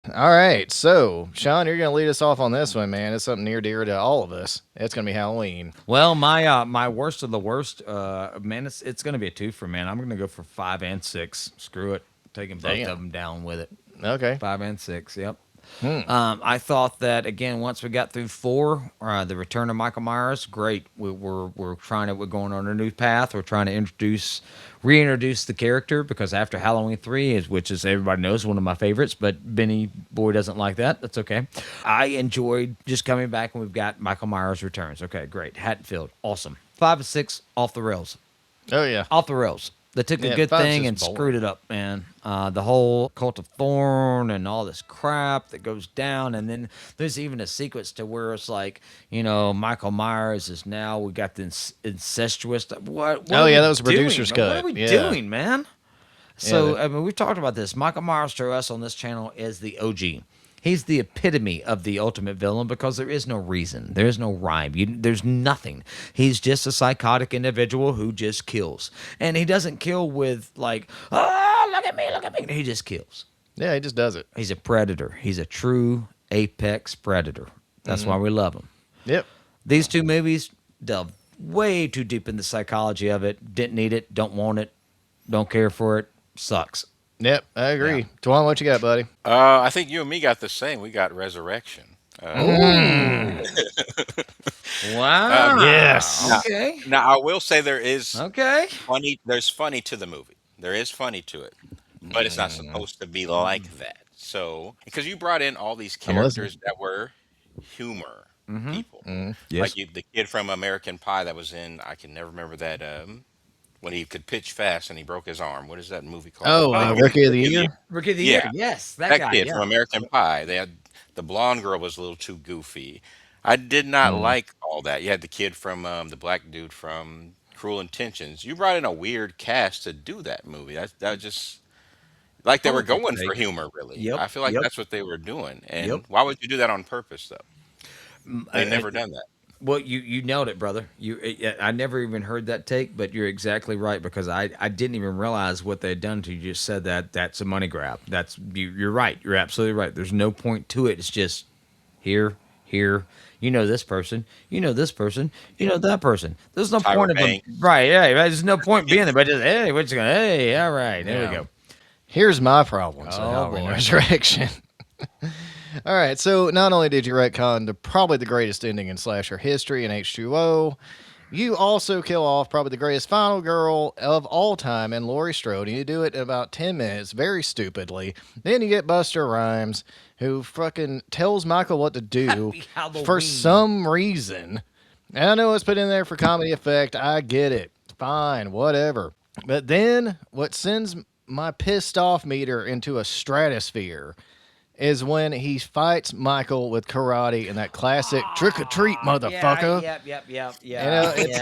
All right, so Sean, you're gonna lead us off on this one, man. It's something near dear to all of us. It's gonna be Halloween. Well, my worst of the worst, man, it's gonna be a two for man. I'm gonna go for 5 and 6. Screw it, taking both of Damn. them down with it. Okay. 5 and 6. Yep. Hmm. I thought that again once we got through four, the return of Michael Myers, great. We're trying to we're going on a new path. We're trying to reintroduce the character because after Halloween 3 is which is everybody knows one of my favorites, but Benny boy doesn't like that. That's okay. I enjoyed just coming back and we've got Michael Myers returns. Okay, great. Hatfield, awesome. 5 and 6 off the rails, Oh yeah. off the rails. They took a Yeah. good Five's thing just and boring. screwed it up, man. The whole cult of Thorn and all this crap that goes down, and then there's even a sequence to where it's like, Michael Myers is now we got the incestuous. What Oh are yeah, we that was a doing? producer's Man? What are cut. we Yeah. doing, man? Yeah. So I mean, we've talked about this. Michael Myers to us on this channel is the OG. He's the epitome of the ultimate villain because there is no reason. There is no rhyme. There's nothing. He's just a psychotic individual who just kills. And he doesn't kill with, like, oh, look at me, look at me. He just kills. Yeah, he just does it. He's a predator. He's a true apex predator. That's why we love him. Yep. These two movies delve way too deep in the psychology of it. Didn't need it. Don't want it. Don't care for it. Sucks. Yep. I agree. Tuan, what you got, buddy? I think you and me got the same. We got Resurrection. Ooh. Wow. Yes. Now, Okay. now, I will say there is Okay. funny. There's funny to the movie. There is funny to it, but it's not supposed to be like that. So, because you brought in all these I'm listening. characters that were humor people, Yes. like the kid from American Pie that was in. I can never remember that. When he could pitch fast and he broke his arm. What is that movie called? Oh, Rookie of the Rookie of the Year. Rookie of the Year. Yeah, Yes, that that guy. kid Yeah. from American Pie. They had the blonde girl was a little too goofy. I did not like all that. You had the kid from the black dude from Cruel Intentions. You brought in a weird cast to do that movie. That was just like they were Politics going for sake. humor. Really, Yep. I feel like Yep. that's what they were doing. Yep. And why would you do that on purpose though? They I, never done that. well, you nailed it, brother. I never even heard that take, but you're exactly right because I didn't even realize what they'd done to you. Just said that that's a money grab. You're right. You're absolutely right. There's no point to it. It's just here, here. You know this person. You know this person. You know that person. There's no Tyra point of them. Banks. Right. Yeah. Right, there's no point being there. But just hey, we're just going. Hey, all right. There we Yeah. go. Here's my problem. So Oh Halloween boy. Resurrection. All right, so not only did you retcon probably the greatest ending in slasher history in H2O, you also kill off probably the greatest final girl of all time in Laurie Strode, and you do it in about 10 minutes, very stupidly. Then you get Buster Rhymes, who fucking tells Michael what to do Happy Halloween. for some reason. And I know it's put in there for comedy effect. I get it. Fine, whatever. But then what sends my pissed off meter into a stratosphere is when he fights Michael with karate in that classic trick or treat, motherfucker. Yep. It's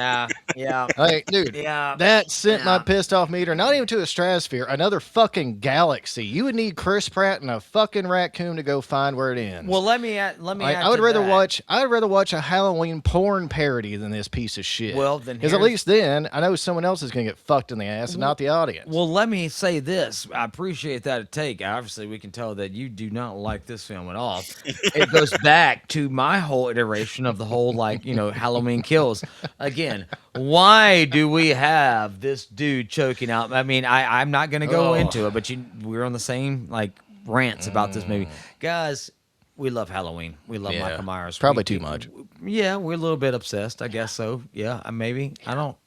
Yeah. like, dude, Yeah. that sent my Yeah. pissed off meter not even to a stratosphere, another fucking galaxy. You would need Chris Pratt and a fucking raccoon to go find where it ends. Well, let me add. Like, add I would to rather that. watch. I'd rather watch a Halloween porn parody than this piece of shit. Well, then because at here's- least then I know someone else is gonna get fucked in the ass and not the audience. Well, let me say this. I appreciate that take. Obviously, we can tell that you do not like this film at all. It goes back to my whole iteration of the whole, like, Halloween Kills. Again, why do we have this dude choking out? I mean, I'm not going to go Oh. into it, but we're on the same, like, rants about this movie. Guys, we love Halloween. We love Yeah, Michael Myers. probably too much. Yeah, we're a little bit obsessed. I guess so. Yeah, maybe. I don't,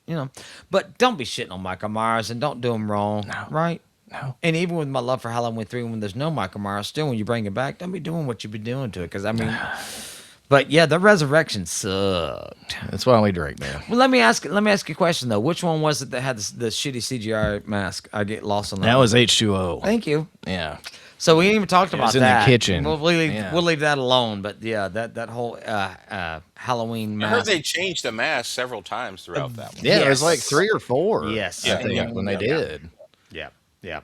But don't be shitting on Michael Myers and don't do him wrong. No. Right? No. And even with my love for Halloween 3, when there's no Michael Myers, still when you bring it back, don't be doing what you've been doing to it. Because, I mean, but yeah, the resurrection sucked. That's why we drink, man. Well, let me ask you a question, though. Which one was it that had the shitty CGI mask? I get lost on that. That was H2O. Thank you. Yeah. So we ain't even talked about was in the that. kitchen. We'll Yeah. leave that alone. But yeah, that whole Halloween I heard mask. they changed the mask several times throughout that one. Yeah, it was like Yes. 3 or 4. Yes. I think, Yeah. when they Yeah. did. Yeah, yeah.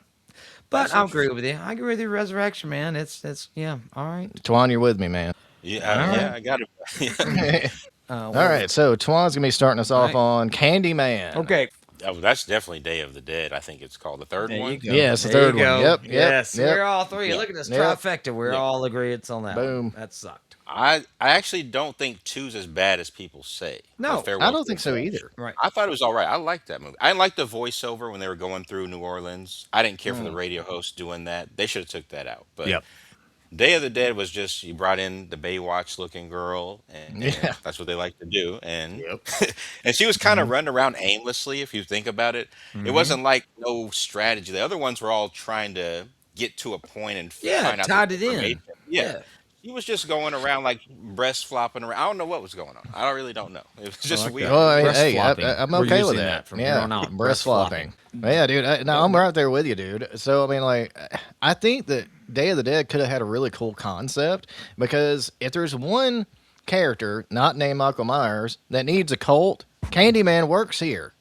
But I agree with you. I agree with you. Resurrection, man. It's yeah. All right. Twan, you're with me, man. Yeah, I got it. All right, so Twan's gonna be starting us off Right. on Candyman. Okay. Oh, that's definitely Day of the Dead. I think it's called the third There you one. go. Yeah, it's the There you third one. go. Yep, yep, Yes, yep, we're all three. Yeah, Look at this yep. trifecta. We're yeah. all agreed on that one. Boom. That sucked. I actually don't think two's as bad as people say. The No. I Farewell don't to think the so Moon. either. Right. I thought it was all right. I liked that movie. I didn't like the voiceover when they were going through New Orleans. I didn't care for the Mm. radio host doing that. They should have took that out. But Yep. Day of the Dead was just you brought in the Baywatch looking girl, and Yeah. that's what they like to do. And Yep. and she was kind of Hmm. running around aimlessly. If you think about it, it Hmm. wasn't like no strategy. The other ones were all trying to get to a point and Yeah, find out this tied it information. in. Yeah, Yeah. he was just going around like breast flopping around. I don't know what was going on. I really don't know. It was I just like weird. that. Well, It was Breast hey, flopping. I'm We're okay with using that. that from here Yeah, on out. breast Breast flopping. flopping. Yeah, dude. No, I'm right there with you, dude. So I mean, like, I think that Day of the Dead could have had a really cool concept because if there's one character not named Michael Myers that needs a cult, Candyman works here.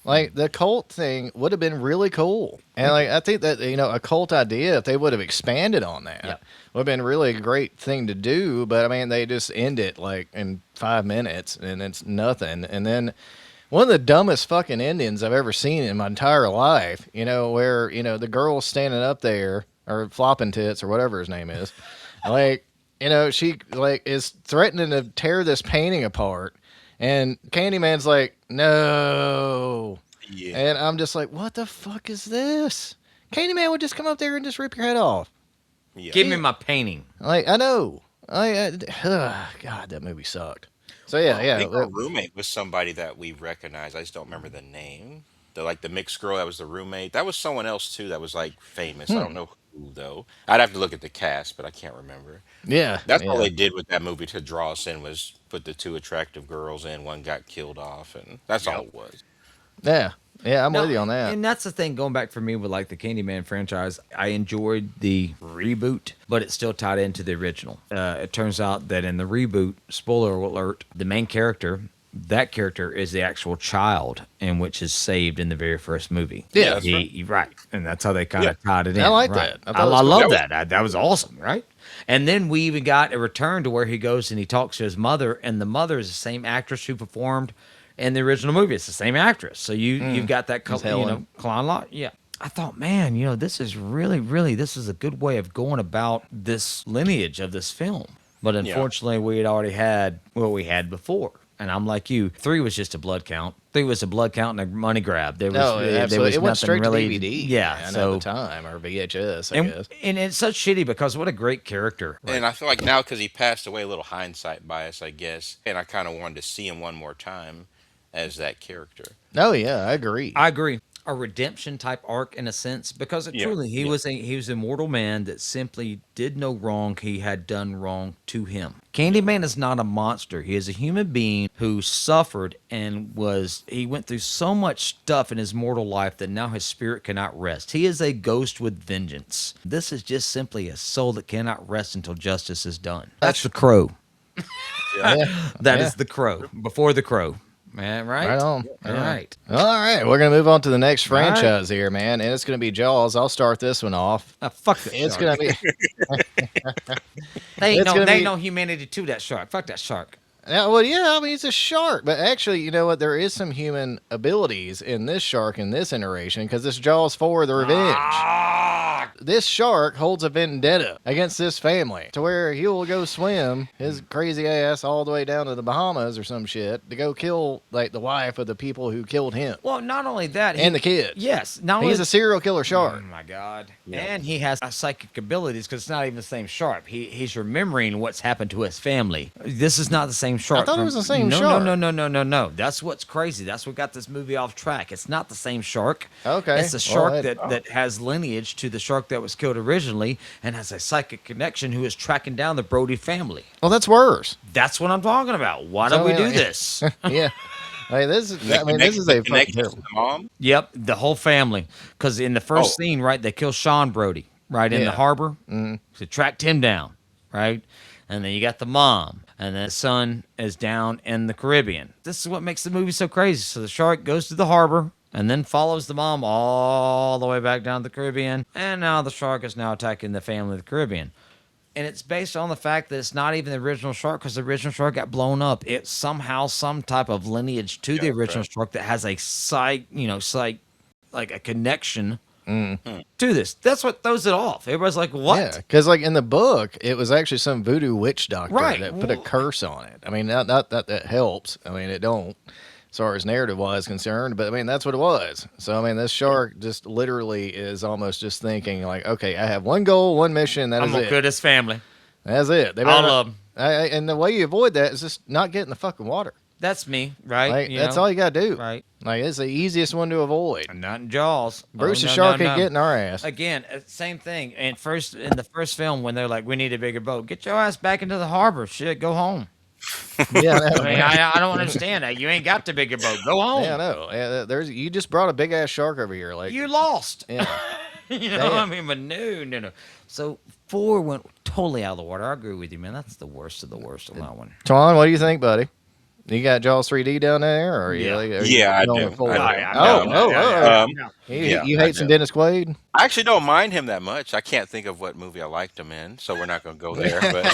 Like the cult thing would have been really cool, and like I think that a cult idea if they would have expanded on Yeah. that would have been really a great thing to do. But I mean, they just end it like in 5 minutes, and it's nothing. And then one of the dumbest fucking endings I've ever seen in my entire life. Where the girl's standing up there or flopping tits or whatever his name is, like she like is threatening to tear this painting apart, and Candyman's like, no. Yeah, And I'm just like, what the fuck is this? Candyman would just come up there and just rip your head off. yeah. Give me my painting. Like, I know. God, that movie sucked. So, yeah, I yeah. think our roommate was somebody that we recognized. I just don't remember the name. The mixed girl that was the roommate. That was someone else too that was like famous. I don't know who though. I'd have to look at the cast, but I can't remember. Yeah, That's all yeah. they did with that movie to draw us in was put the two attractive girls in. One got killed off, and that's all Yep. it was. Yeah. Yeah, I'm No, with you on that. and that's the thing going back for me with like the Candyman franchise. I enjoyed the reboot, but it still tied into the original. It turns out that in the reboot, spoiler alert, the main character, that character is the actual child in which is saved in the very first movie. Yeah, that's right. Right, and that's how they kind Yeah, of tied it in. I like right. that. I thought it was I cool. love That was that. That was awesome, right? And then we even got a return to where he goes and he talks to his mother, and the mother is the same actress who performed in the original movie. It's the same actress. So you've got that Miss couple, Helen. clown lot. Yeah. I thought, man, this is really this is a good way of going about this lineage of this film. But yeah. unfortunately, we had already had what we had before. And I'm like you. 3 was just a blood count. 3 was a blood count and a money grab. There was, No, there absolutely. was It went nothing straight really. to DVD. Yeah. Man, So at the time, or VHS, I and guess. and it's such shitty because what a great character. And I feel like now because he passed away, a little hindsight bias, I guess. And I kind of wanted to see him one more time as that character. Oh, yeah, I agree. I agree. A redemption type arc in a sense because it Yeah, truly yeah. he was a mortal man that simply did no wrong he had done wrong to him. Candyman is not a monster. He is a human being who suffered and he went through so much stuff in his mortal life that now his spirit cannot rest. He is a ghost with vengeance. This is just simply a soul that cannot rest until justice is done. That's the crow. Yeah. Yeah, That yeah. is the crow. Before the crow. Man, right? Right on. All Yeah. right. All right, we're gonna move on to the next All right. franchise here, man, and it's gonna be Jaws. I'll start this one off. Fuck that It's shark. gonna be They ain't It's gonna be- no humanity to that shark. Fuck that shark. well, yeah. I mean, it's a shark, but actually, you know what? There is some human abilities in this shark in this iteration because it's Jaws 4: The Revenge. This shark holds a vendetta against this family to where he will go swim his crazy ass all the way down to the Bahamas or some shit to go kill like the wife of the people who killed him Well, not only that, and the kids. yes, not only He's a serial killer Oh shark. my god! Yeah. And he has psychic abilities because it's not even the same shark. He's remembering what's happened to his family. This is not the same shark. thought it was the same no, shark. No. That's what's crazy. That's what got this movie off track. It's not the same shark. Okay. It's a Well, shark that- that has lineage to the shark that was killed originally and has a psychic connection who is tracking down the Brody family. Well, that's worse. That's what I'm talking about. Why So, don't we yeah, do yeah. this? Yeah. Like, this is. The I mean, this is a fucking connection to terrible. the mom. Yep, the whole family. Because in the first Oh. scene, right, they kill Sean Brody, right, in the Yeah. harbor. So tracked him down, right? And then you got the mom, and then the son is down in the Caribbean. This is what makes the movie so crazy. So the shark goes to the harbor and then follows the mom all the way back down to the Caribbean. And now the shark is now attacking the family of the Caribbean. And it's based on the fact that it's not even the original shark because the original shark got blown up. It's somehow some type of lineage to Yeah, the that's original right. shark that has a like a connection Hmm. to this. That's what throws it off. Everybody's like, Yeah, what? because like in the book, it was actually some voodoo witch doctor Right. that put a curse on it. I mean, not that helps. I mean, it don't as far as narrative wise concerned, but I mean that's what it was. So I mean, this shark just literally is almost just thinking like, okay, I have one goal, one mission, that I'm is going to kill it. this family. That's it. They better All not, of them. and the way you avoid that is just not get in the fucking water. That's me, right? Like that's all you gotta do. Right. Like it's the easiest one to avoid. Not in Jaws. Bruce Oh, the no, shark no, ain't no. getting our ass. Again, same thing. And first, in the first film, when they're like, "We need a bigger boat," get your ass back into the harbor. Shit, go home. Yeah, I mean, I don't understand that. You ain't got the bigger boat. Go home. yeah, no. Yeah, there's you just brought a big ass shark over here. Like, You lost. yeah, You know, I Damn. mean, but no. So 4 went totally out of the water. I agree with you, man. That's the worst of the worst on that one. Twan, what do you think, buddy? You got Jaws 3D down there, or Yeah. are you Yeah, I going do. full- I Oh, do. yeah, Oh, no, oh, yeah, oh, yeah, Um, yeah. yeah, you I hate some do. Dennis Quaid? I actually don't mind him that much. I can't think of what movie I liked him in, so we're not going to go there. But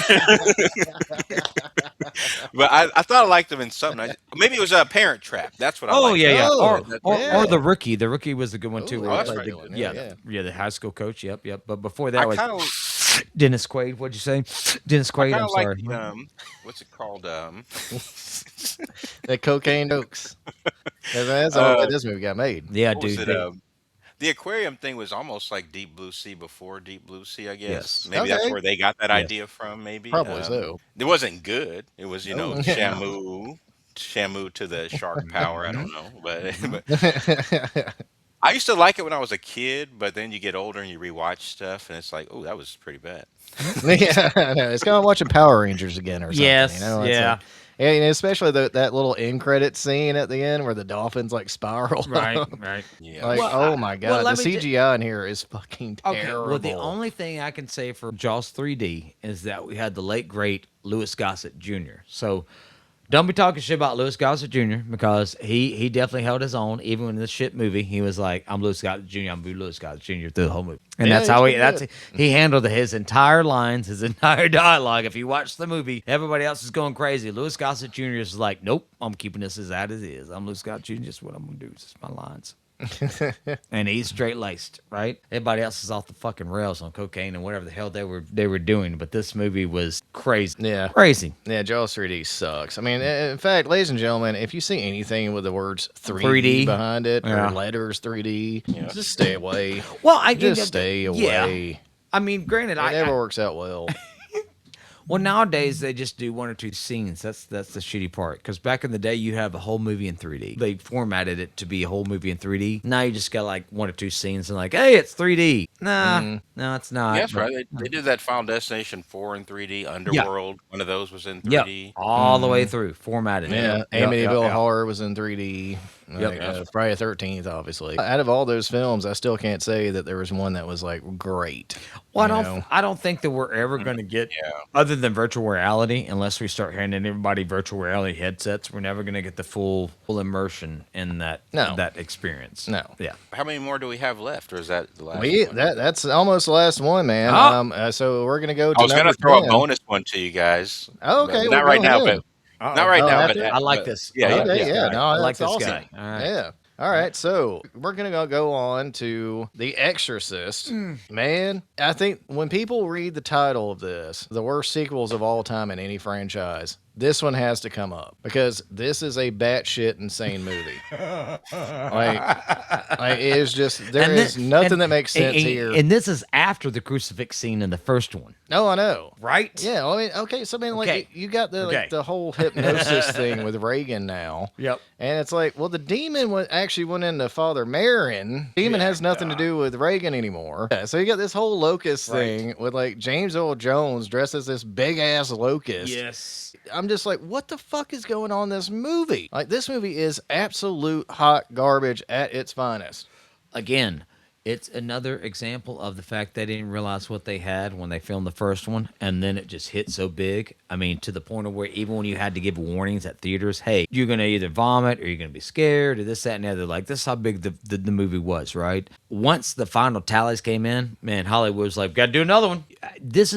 but I thought I liked him in something. Maybe it was a Parent Trap. That's what I Oh liked. yeah, yeah. Oh, Or yeah. the rookie. The rookie was a good one Ooh, too. yeah, Where he that's played right. the, Good one. yeah, Yeah, yeah, the high school coach. Yep. But before that I was kind of Dennis Quaid. What'd you say? Dennis I Quaid. kind I'm of like sorry. what's it called? The cocaine jokes. That's the only way Uh, this movie got made. Yeah, what was dude. it? The aquarium thing was almost like Deep Blue Sea before Deep Blue Sea, I guess. Yes. Maybe that's Okay, where they got that Yes. idea from. Maybe probably so. it wasn't good. It was Oh, yeah. Shamu to the shark power. I Hmm. don't know, but Hmm. but I used to like it when I was a kid. But then you get older and you rewatch stuff, and it's like, oh, that was pretty bad. Yeah, I know. It's kind of watching Power Rangers again or something. You Yes. know, it's like, Yeah. yeah, you know, especially that little end credit scene at the end where the dolphins like spiral. Right. Right. Yeah, Like, Well, oh my well, god, let the me CGI in here is fucking Okay. terrible. Well, the only thing I can say for Jaws 3D is that we had the late great Louis Gossett Jr. So don't be talking shit about Louis Gossett Jr. because he definitely held his own. Even in this shit movie, he was like, "I'm Louis Gossett Jr. I'm Louis Gossett Jr." through the whole movie, and Yeah, that's he's how pretty good. he handled his entire lines, his entire dialogue. If you watch the movie, everybody else is going crazy. Louis Gossett Jr. is like, "Nope, I'm keeping this as that as it is. I'm Louis Gossett Jr. Just what I'm gonna do. Just my lines." And he's straight laced, right? Everybody else is off the fucking rails on cocaine and whatever the hell they were doing. But this movie was crazy, Yeah. crazy. Yeah, Jaws 3D sucks. I mean, in fact, ladies and gentlemen, if you see anything with the words 3D, 3D? behind it Yeah. or letters 3D, just stay away. Well, Just stay yeah. away. I mean, granted, It never works out well. well nowadays they just do 1 or 2 scenes. That's the shitty part. Because back in the day, you have a whole movie in 3D. They formatted it to be a whole movie in 3D. Now you just got like 1 or 2 scenes and like, hey, it's 3D. Nah, no, it's not. yeah, that's But- right. They did that Final Destination 4 in 3D. Underworld, one of those was in Yep, 3D. all the way through, formatted. Yeah, Yep, Amityville yep. Horror was in 3D. Yep. Friday the 13th, obviously. Out of all those films, I still can't say that there was one that was like great. Well, you know? I don't think that we're ever going to get, Yeah. other than virtual reality, unless we start handing everybody virtual reality headsets, we're never going to get the full immersion in that No. that experience. No. Yeah. How many more do we have left, or is that the last We, one? that's almost the last one, man. Oh. So we're gonna go I to was gonna number throw 10. a bonus one to you guys. Oh, okay, but well, not right go now, ahead. but not right Oh, now. after? But I like but- this. Yeah, I yeah, like Okay, this yeah, guy. no, I like that's this awesome. guy. All right. Yeah. All right, so we're gonna go on to The Exorcist. Man, I think when people read the title of this, the worst sequels of all time in any franchise, this one has to come up because this is a batshit insane movie. like it is just there is nothing that makes sense here. And this is after the crucifix scene in the first one, No, I know. right? Yeah, I mean, okay, so I mean, like Okay. you got the Okay. like, the whole hypnosis thing with Reagan now. Yep. And it's like, well, the demon actually went into Father Marin. Demon has nothing to do with Reagan anymore. Yeah, so you got this whole locust Right. thing with like James Earl Jones dressed as this big ass locust. Yes. I'm just like, what the fuck is going on in this movie? Like, this movie is absolute hot garbage at its finest. Again, It's another example of the fact they didn't realize what they had when they filmed the first one, and then it just hit so big. I mean, to the point of where even when you had to give warnings at theaters, hey, you're gonna either vomit or you're gonna be scared or this, that, and the other. Like this, is how big the movie was, right? Once the final tallies came in, man, Hollywood was like, "Got to do another one." This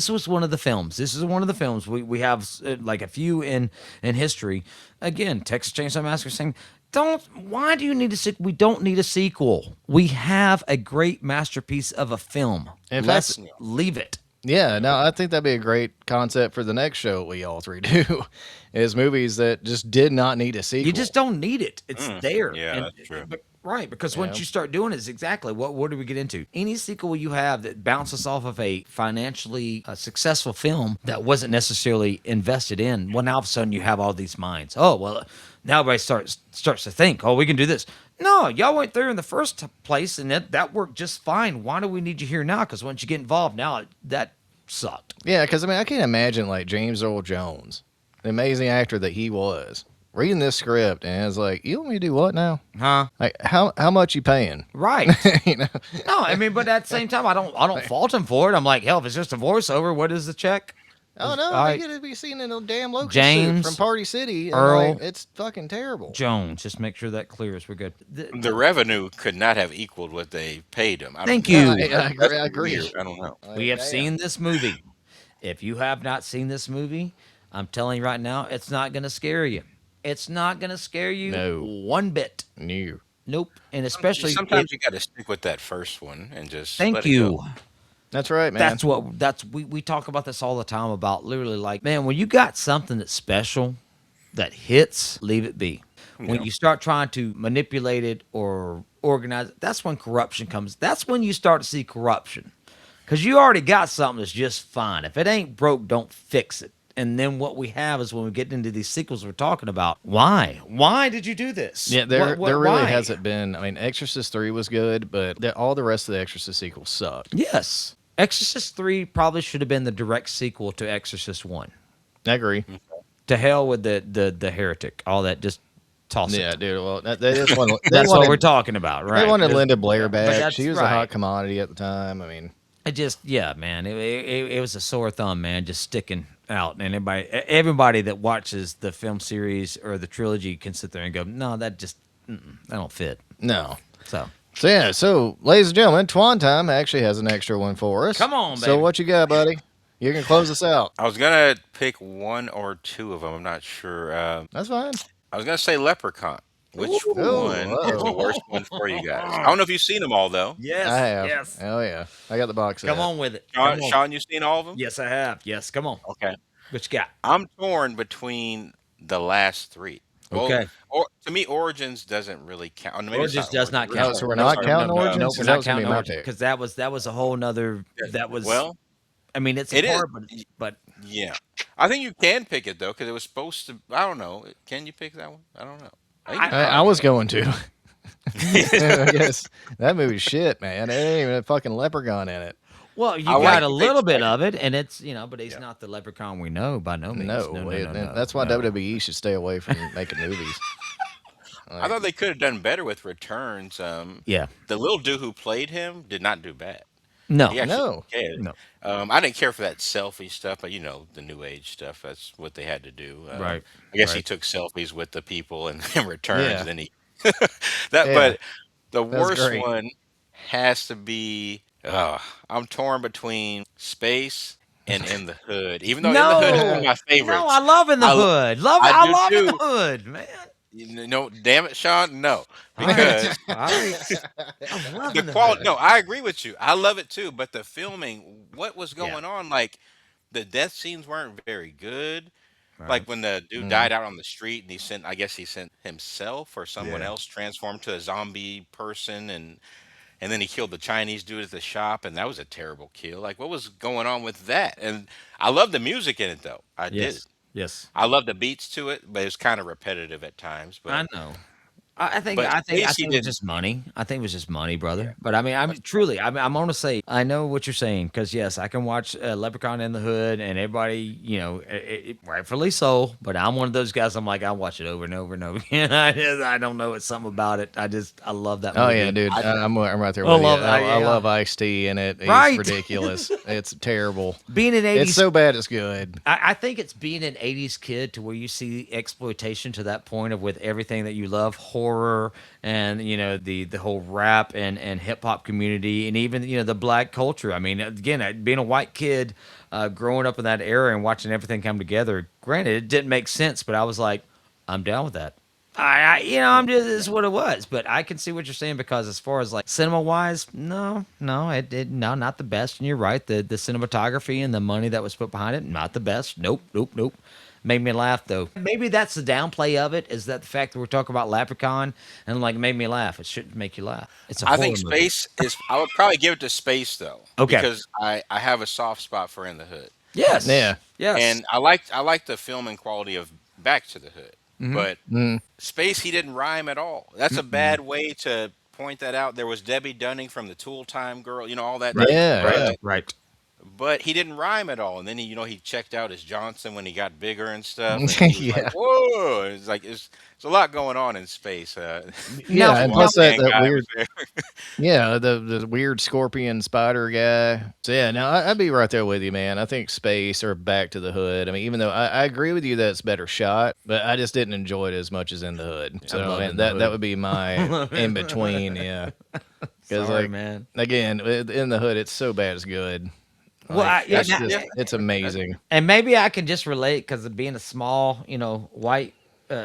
was one of the films. This is one of the films we have like a few in history. Again, Texas Chainsaw Massacre saying don't why do you need a sequel? We don't need a sequel. We have a great masterpiece of a film. In fact, Let's leave it. yeah, no, I think that'd be a great concept for the next show we all three do, is movies that just did not need a You sequel. just don't need it. It's there. Yeah, that's true. But right, because Yeah. once you start doing it, it's exactly what do we get into? Any sequel you have that bounces off of a financially successful film that wasn't necessarily invested in, well, now all of a sudden you have all these minds. Oh well, now everybody starts to think, oh, we can do this. No, y'all went there in the first place, and that worked just fine. Why do we need you here now? Because once you get involved, now that sucked. Yeah, because I mean, I can't imagine like James Earl Jones, the amazing actor that he was, reading this script and it's like, you want me to do what now? Huh? Like, how much you paying? Right. you know? No, I mean, but at the same time, I don't fault him for it. I'm like, hell, if it's just a voiceover, what is the check? Oh no, All they right. get to be seen in a damn locust James suit from Party City. And Earl like, it's fucking terrible. Jones, just make sure that clears. We're good. The revenue could not have equaled what they paid him. I don't Thank know. you. That's I agree. weird. I don't know. We have Damn. seen this movie. If you have not seen this movie, I'm telling you right now, it's not going to scare you. It's not going to scare you No. one bit. New. Nope. And especially, Sometimes you got to stick with that first one and just thank let it you. go. That's right, man. We talk about this all the time about literally like, man, when you got something that's special that hits, leave it be. When Yeah. you start trying to manipulate it or organize it, that's when corruption comes. That's when you start to see corruption. Because you already got something that's just fine. If it ain't broke, don't fix it. And then what we have is when we get into these sequels we're talking about, why? Why did you do this? Yeah, there really why? hasn't been. I mean, Exorcist 3 was good, but all the rest of the Exorcist sequels sucked. Yes. Exorcist 3 probably should have been the direct sequel to Exorcist 1. I agree. To hell with the heretic. All that, just toss Yeah, it. dude. Well, they just wanted, That's what we're talking about, right? They wanted Just- Linda Blair but back. that's She was a right. hot commodity at the time. I mean, It just, yeah, man. It was a sore thumb, man, just sticking out. And everybody that watches the film series or the trilogy can sit there and go, no, that just, that don't fit. no. So, So yeah, so ladies and gentlemen, Twontime actually has an extra one for us. Come on, So baby. what you got, buddy? You can close us out. I was gonna pick one or two of them. I'm not sure. That's fine. I was gonna say Leprechaun. Which Ooh. one is the worst one for you guys? I don't know if you've seen them all though. yes, I have. yes. Oh yeah, I got the box set. Come on with it. Sean, Come on. Sean, you seen all of them? Yes, I have. Yes, come on. Okay. What you got? I'm torn between the last three. Well, Okay. or to me, Origins doesn't really count. Oh, maybe it's Origins does not Origins. count. so we're No, not sorry, counting no, Origins? No, Because we're that not was gonna be counting my Origins pick. because that was a whole nother. That was Well, I mean, it's it a is. part, but Yeah, I think you can pick it though because it was supposed to. I don't know. Can you pick that one? I don't know. I think you I was probably going to. can. I guess that movie's shit, man. There ain't even a fucking leprechaun in it. well, you I got like a the little bit excitement. of it, and it's but he's Yeah. not the leprechaun we know by no means. No, No, that's why no. WWE should stay away from making movies. I thought they could have done better with Returns. Yeah, The little dude who played him did not do bad. no, He actually No. did. no, I didn't care for that selfie stuff, but the new age stuff. That's what they had to do. right, I guess he right. took selfies with the people and in returns, Yeah. and then he that. Yeah. But the That's worst great. one has to be. I'm torn between Space and In the Hood. Even though In the Hood is one of my No, favorites. I love in the I l- hood. I I do love in the too. hood, man. No, damn it, Sean. No, All right, because all right. I love the in the quality. hood. No, I agree with you. I love it too. But the filming, what was Yeah, going on? Like the death scenes weren't very good. Like right. when the dude Mm, died out on the street and I guess he sent himself or someone Yeah. else transformed to a zombie person and then he killed the Chinese dude at the shop and that was a terrible kill. Like what was going on with that? And I love the music in it though. I did. Yes. Yes. I love the beats to it, but it's kind of repetitive at times. I But know. But I Spacey think it was didn't. just money. I think it was just money, brother. Yeah, But I mean, I'm that's truly, I'm gonna say, I know what you're saying because yes, I can watch Leprechaun in the Hood, and everybody, rightfully so. But I'm one of those guys. I'm like, I watch it over and over and over again. I don't know, it's something about it. I love that Oh yeah, movie. dude, I I'm right there I with you. love, I yeah, love Ice T in it. He's right. ridiculous. It's terrible. Being an It's '80s so bad it's good. I think it's being an '80s kid to where you see exploitation to that point of with everything that you love, horror and the whole rap and hip hop community, and even the black culture. I mean, again, being a white kid, growing up in that era and watching everything come together. Granted, it didn't make sense, but I was like, I'm down with that. I'm just this is what it was. But I can see what you're saying because as far as like cinema wise, no, no, not the best. And you're right, the cinematography and the money that was put behind it, not the best. Nope, nope, nope. Made me laugh though. Maybe that's the downplay of it is that the fact that we're talking about Leprechaun and like it made me laugh. It shouldn't make you laugh. It's a I think horror movie. Space is. I would probably give it to Space though, Okay. because I have a soft spot for In the Hood, Yes. Yeah. Yes. and I like the filming quality of Back to the Hood, but Mm. Space he didn't rhyme at all. That's a bad way to point that out. There was Debbie Dunning from the Tool Time Girl, all that Right. Yeah, Right. yeah. Right. but he didn't rhyme at all. And then he checked out his Johnson when he got bigger and stuff, and he was like, Yeah. "Whoa!" It's like it's a lot going on in Space. Now, Yeah, The and now plus that Walkman that guy weird was there. yeah, the weird scorpion spider guy. So yeah, no, I'd be right there with you, man. I think Space or Back to the Hood. I mean, even though I agree with you that it's better shot, but I just didn't enjoy it as much as In the Hood. I So love and In the that Hood. would be my in between, yeah. Because Sorry, like man. again, In the Hood, it's so bad it's good. Well, Like yeah, it's That's now, just yeah. it's That's amazing. and maybe I can just relate because of being a small, white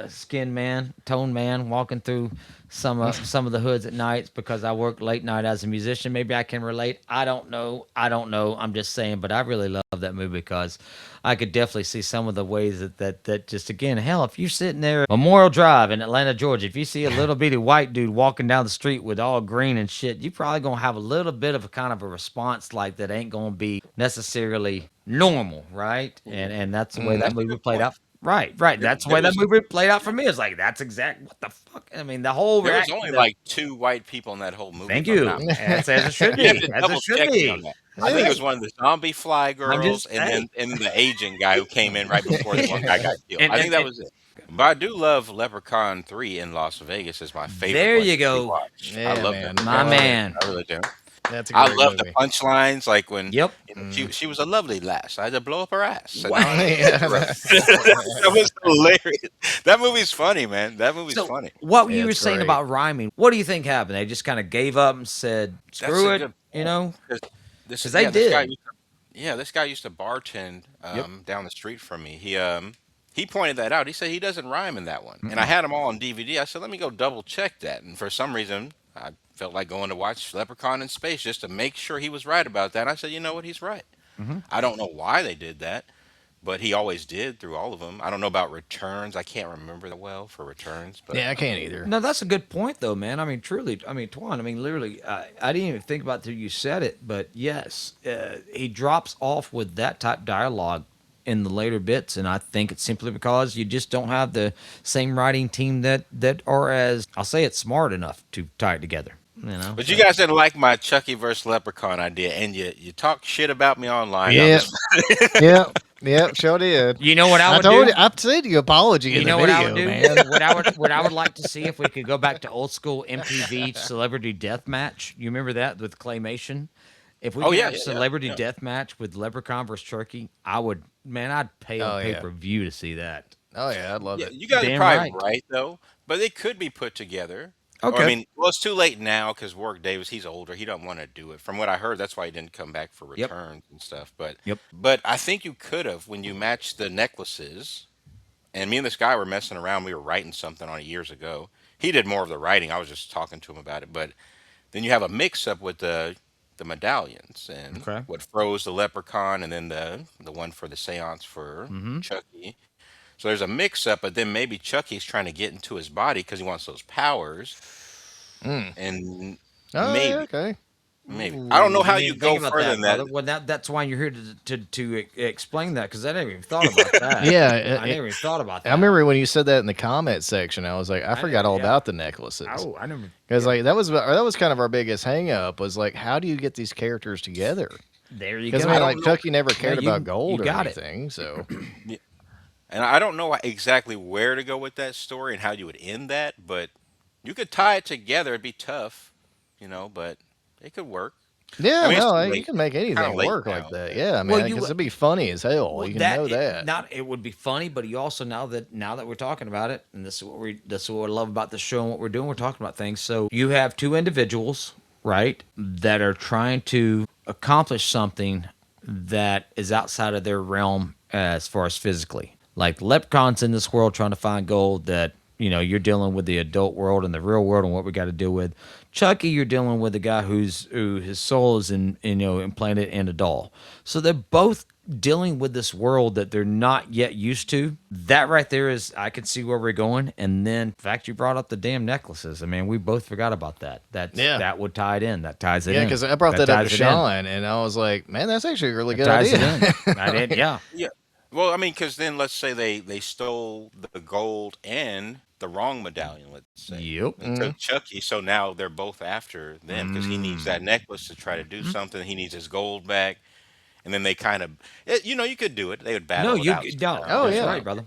skinned man, toned man, walking through some of the hoods at nights because I work late night as a musician. Maybe I can relate. I don't know. I don't know. I'm just saying, but I really love that movie because I could definitely see some of the ways that just again, hell, if you're sitting there Memorial Drive in Atlanta, Georgia, if you see a little bitty white dude walking down the street with all green and shit, you probably gonna have a little bit of a kind of a response like that ain't gonna be necessarily normal, right? And that's the way that Mm. that's a movie good played point. out. Right, right. There, That's the there way that was movie played out for me. It's like that's exact. What the fuck? I mean, the whole there was reaction. only like two white people in that whole movie, Thank if I'm not you. mistaken. As it should You have be. to As it double should check me on be. that. I think it Yeah. was one of the zombie fly I'm girls, just and hey. then the Asian guy who came in right before the one guy got killed. and, I and think that and was it. But I do love Leprechaun 3 in Las Vegas is my favorite there one you to go, rewatch. I Yeah, love that man. movie. my Love Actually, it. man. I really do. That's a I great love the movie. punchlines, like when Yep. she was a lovely lass. I had to blow up her ass, and What? now I know the truth. Yeah. That was hilarious. That movie's funny, man. That movie's So funny. what Yeah, you were it's saying great. about rhyming? What do you think happened? They just kind of gave up and said, That's "Screw a it," good you point. know? 'Cause this Because they yeah, this guy did. used to yeah, this guy used to bartend Yep. down the street from me. He pointed that out. He said he doesn't rhyme in that one. And I had him all on DVD. I said, let me go double check that. And for some reason, I felt like going to watch Leprechaun in Space just to make sure he was right about that. And I said, you know what? He's right. I don't know why they did that, but he always did through all of them. I don't know about Returns. I can't remember that well for Returns, but Yeah, I can't either. No, that's a good point, though, man. I mean, truly, I mean, Twan, I mean, literally, I didn't even think about it till you said it, but yes, he drops off with that type dialogue in the later bits, and I think it's simply because you just don't have the same writing team that are as I'll say it smart enough to tie it together. but you So guys didn't like my Chucky versus Leprechaun idea, and you talk shit about me online. No, I'm Yeah. just Yep. Yep. Sure did. you know what I I would told you. do? I said you apology in You the know what I would video, do? man. What I would like to see if we could go back to old school MTV Celebrity Death Match. You remember that with claymation? If we oh could yeah, have yeah, yeah, Celebrity yeah. Death Match with Leprechaun versus Turkey, I would. Man, I'd pay on Oh pay yeah. per view to see that. Oh yeah. I'd love Yeah, it. you guys are Damn probably right. right though, but they could be put together. Or I Okay. mean, well, it's too late now because Warwick Davis, he's older. He don't want to do it. From what I heard, that's why he didn't come back for Yep. returns and stuff. But Yep. but I think you could have when you matched the necklaces. And me and this guy were messing around. We were writing something on it years ago. He did more of the writing. I was just talking to him about it. But then you have a mix up with the medallions and Okay. what froze the leprechaun, and then the one for the seance for Mm-hmm. Chucky. So there's a mix up, but then maybe Chucky's trying to get into his body because he wants those powers, Mm. and Oh yeah. maybe Okay. Maybe. I don't know Ooh, how didn't you even think go about further that, than that. brother. Well, that's why you're here to explain that because I never even thought about that. Yeah, I never even thought about I that. remember when you said that in the comment section. I was like, I I forgot never, all yeah. about the necklaces Oh, I never, because yeah. like that was kind of our biggest hang up was like, how do you get these characters together? There you Because I I mean, go. don't like know. Chucky never Yeah, cared about you gold or got it. anything, so Yeah, and I don't know exactly where to go with that story and how you would end that, but you could tie it together. It'd be tough, but it could work. I yeah, mean, it's no, too you late. can make It's kind anything of late work like now, that. but Yeah, Well, man, because you it'd be funny as hell. well You can that know it, that. not it would be funny, but you also now that we're talking about it, and this is what I love about the show and what we're doing. We're talking about things. So you have two individuals, right, that are trying to accomplish something that is outside of their realm as far as physically. Like leprechauns in this world trying to find gold that you're dealing with the adult world and the real world and what we got to deal with. Chucky, you're dealing with a guy who his soul is implanted in a doll. So they're both dealing with this world that they're not yet used to. That right there is I can see where we're going. And then in fact you brought up the damn necklaces. I mean, we both forgot about that. Yeah, That would tie it in. That ties it yeah, in. because I brought That that up to ties it in. Sean, and I was like, man, that's actually a really That good ties it idea. in. I didn't. Yeah. yeah. Well, I mean, because then let's say they stole the gold and the wrong medallion, let's say, Yep. and took Chucky. So now they're both after them because he needs that necklace to try to do something. He needs his gold back, and then they kind of, you could do it. They would No, battle it you out no. somehow. Oh That's yeah. right, brother.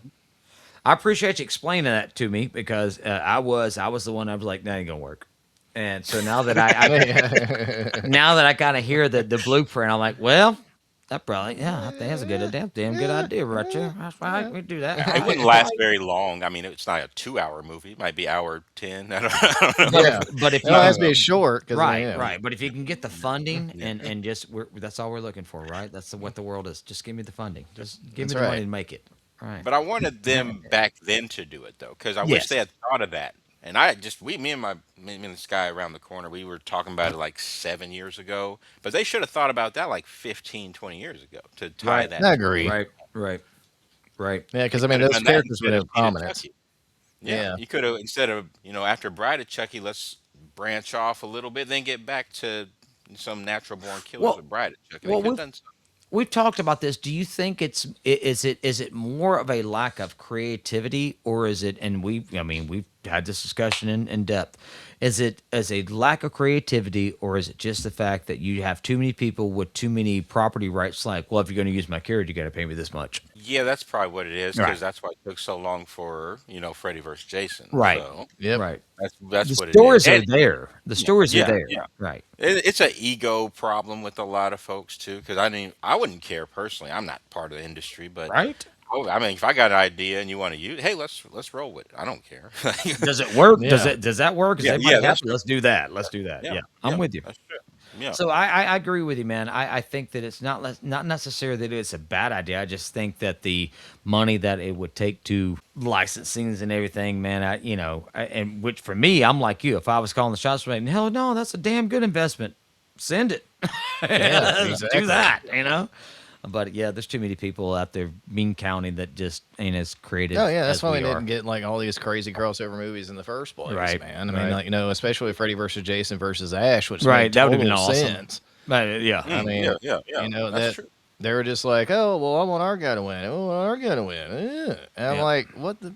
I appreciate you explaining that to me because I was the one I was like, that ain't gonna work. And so now that I now that I kind of hear the blueprint, I'm like, well, that probably I think that's a damn good Yeah, idea right yeah, there. That's right. yeah. We do that. All It right, wouldn't all last right. very long. I mean, it's not a 2 hour movie. It might be hour 10. I don't But know. if Yeah. but if No, you it has to can be short because I mean, right, right. But if you can get the funding Yeah. and just that's all we're looking for, right? That's what the world is. Just give me the funding. Just give that's me the money right. to make it. All right. But I wanted them back then to do it though, because I wish Yes. they had thought of that. And me and this guy around the corner, we were talking about it like 7 years ago. But they should have thought about that like 15, 20 years ago to tie Right. that I story. agree. Right. Right. Right. Yeah, They because I mean, could have those done that characters would instead of have cheating prominence. Chucky. Yeah, Yeah. you could have instead of after Bride of Chucky, let's branch off a little bit, then get back to some natural born killers Well, with Bride of Chucky. They well, could have we've done something. we've talked about this. Do you think is it more of a lack of creativity or is it and we've had this discussion in depth. Is it as a lack of creativity or is it just the fact that you have too many people with too many property rights like, well, if you're going to use my character, you got to pay me this much. Yeah, that's probably what it is, because Right. that's why it took so long for Freddy versus Jason. Right. So Yep. Right. that's The what it is. stories are And there. The yeah, stories are yeah, there. yeah. Right. It's an ego problem with a lot of folks too. Because I wouldn't care personally. I'm not part of the industry, but Right. I mean, if I got an idea and you want to use, hey, let's roll with it. I don't care. Does it work? Yeah. Does that work? Is Yeah, yeah, everybody that's happy? true. Let's do that. Let's do that. Yeah, Yeah. I'm yeah, with you. that's true. Yeah, So I agree with you, man. I think that it's not necessarily that it's a bad idea. I just think that the money that it would take to licensings and everything, man. And which for me, I'm like you. If I was calling the shots, I'm like, hell no, that's a damn good investment. Send it. Yeah. Let's do Exactly. that. But yeah, there's too many people out there mean counting that just ain't as Oh creative yeah, that's as why we we didn't are. get like all these crazy crossover movies in the first place, Right. man. I mean, Right. like especially Freddy versus Jason versus Ash, which Right. made That would have been total awesome. sense. But yeah. I Yeah, mean, yeah, yeah. That's that true. they were just like, oh well, I want our guy to win. Oh, our guy to win. And I'm Yeah. like, what the?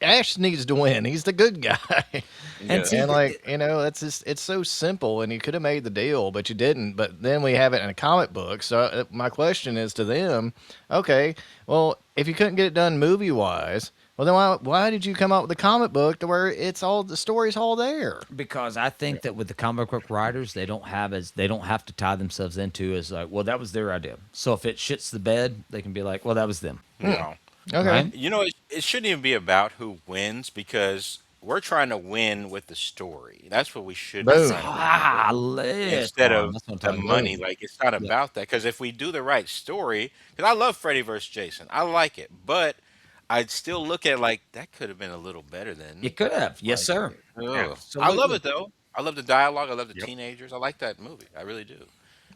Ash needs to win. He's the good guy. And Yeah. see, And like, that's just it's so simple. And you could have made the deal, but you didn't. But then we have it in a comic book. So my question is to them, okay, well, if you couldn't get it done movie wise, well then why did you come up with the comic book to where it's all the story's all there? because I think that with the comic book writers, they don't have to tie themselves into as like, well, that was their idea. So if it shits the bed, they can be like, well, that was them, No. Okay. right? It shouldn't even be about who wins, because we're trying to win with the story. That's what we should be Boom. trying to win with, Ah, let's instead of that's what I'm the talking about. money. Boom. Like, it's not Yeah, about that. Because if we do the right story, because I love Freddy vs. Jason, I like it, but I'd still look at it like that could have been a little better you than could have, yes, like. sir, Ugh. I love absolutely. it though. I love the dialogue. I love the Yep. teenagers. I like that movie. I really do.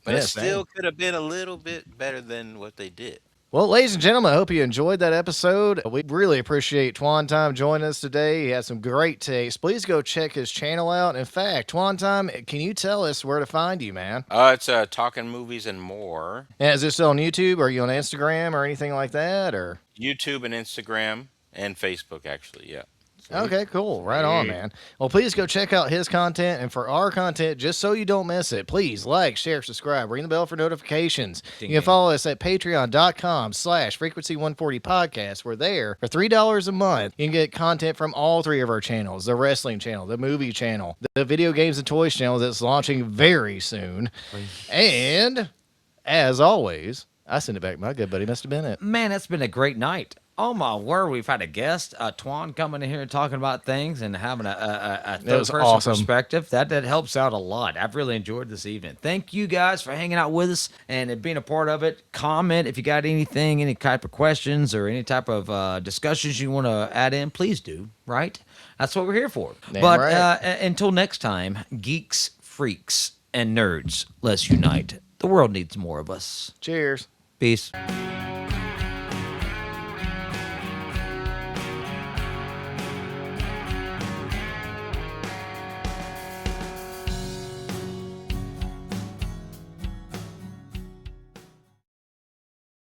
But it Yeah, still same. could have been a little bit better than what they did. Well, ladies and gentlemen, I hope you enjoyed that episode. We really appreciate Twontime joining us today. He has some great taste. Please go check his channel out. In fact, Twontime, can you tell us where to find you, man? It's talking movies and more. And is this on YouTube? Are you on Instagram or anything like that? Or YouTube and Instagram and Facebook, actually. Yeah. Sweet. okay, cool. Right on, Sweet. man. Well, please go check out his content. And for our content, just so you don't miss it, please like, share, subscribe, ring the bell for notifications. Ding You can ding. follow us at patreon.com/frequency140 podcast. We're there for $3 a month. You can get content from all three of our channels: the wrestling channel, the movie channel, the video games and toys channel that's launching very soon. And as always, I send it back to my good buddy, Mr. Bennett. Man, it's been a great night. Oh my word, we've had a guest, Twan, coming in here and talking about things and having a It was third person awesome. perspective. That helps out a lot. I've really enjoyed this evening. Thank you guys for hanging out with us and being a part of it. Comment if you got anything, any type of questions or any type of discussions you want to add in, please do, right? That's what we're here for. Damn but right. until next time, geeks, freaks, and nerds, let's unite. The world needs more of us. Cheers. Peace.